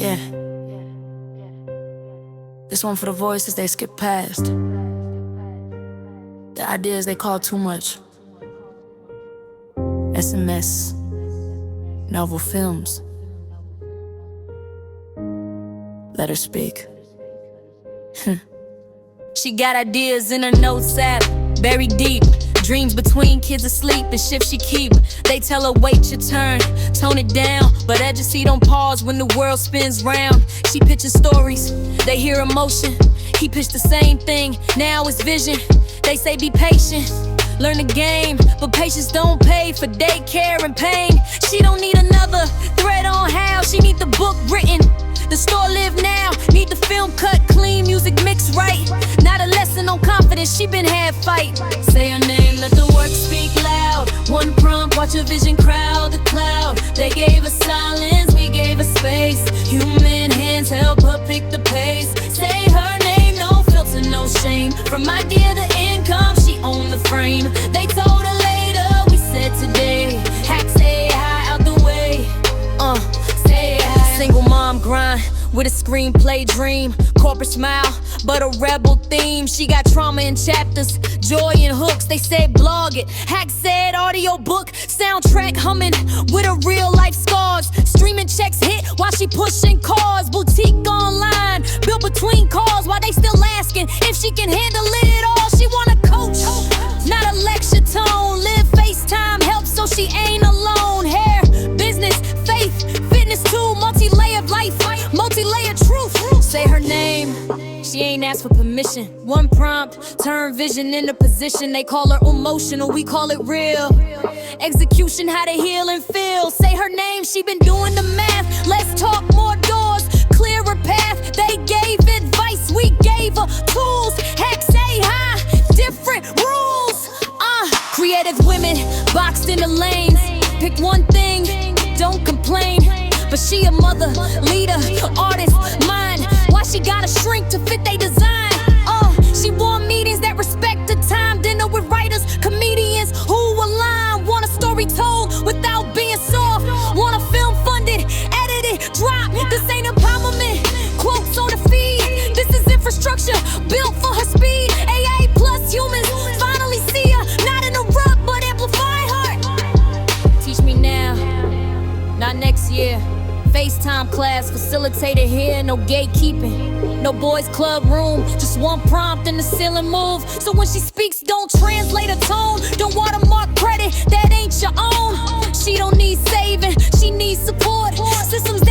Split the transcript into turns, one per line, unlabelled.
Yeah. This one for the voices they skip past, the ideas they call too much. SMS Novel Films. Let her speak.
She got ideas in her notes app, buried deep. Dreams between kids asleep and shifts she keep. They tell her wait your turn, tone it down, but urgency don't pause when the world spins round. She pitches stories, they hear emotion. He pitched the same thing, now it's vision. They say be patient, learn the game, but patience don't pay for daycare and pain. She don't need another thread on how, she need the book written. The store live now, need the film cut clean, music mixed right. Not a lesson on confidence, she been had fight. Say her name, let the work speak loud. One prompt, watch a vision crowd the cloud. They gave us silence, we gave her space. Human hands help her pick the pace. Say her name, no filter, no shame. From idea to income, she owned the frame. They told her later, we said today. Hacks say hi out the way. Say hi. Single mom grind with a screenplay dream. Corporate smile, but a rebel theme. She got trauma in chapters, joy in hooks. They say blog it. Hack said audio book, soundtrack humming with her real life scars. Streaming checks hit while she pushing cars. Boutique online, built between cars while they still asking if she can handle it all. She want a coach, not a lecture tone. Live FaceTime help so she ain't alone. Hair, business, faith, fitness too. Multi-layered life, multi-layered truth. Say her name, she ain't asked for permission. One prompt, turn vision into position. They call her emotional, we call it real. Execution, how to heal and feel. Say her name, she been doing the math. Let's talk more doors, clearer path. They gave advice, we gave her tools. Heck, say hi, different rules. Creative women, boxed in the lanes. Pick one thing, don't complain. But she a mother, leader, artist, mind. Why she gotta shrink to fit they design? She want meetings that respect the time. Dinner with writers, comedians who align. Want a story told without being soft. Want a film funded, edited, drop. This ain't empowerment, quotes on the feed. This is infrastructure built for her speed. AI plus humans finally see her. Not interrupt, but amplify her. Teach me now, not next year. FaceTime class facilitated here, no gatekeeping. No boys club room, just one prompt and the ceiling move. So when she speaks, don't translate her tone. Don't watermark credit, that ain't your own. She don't need saving, she needs support. Systems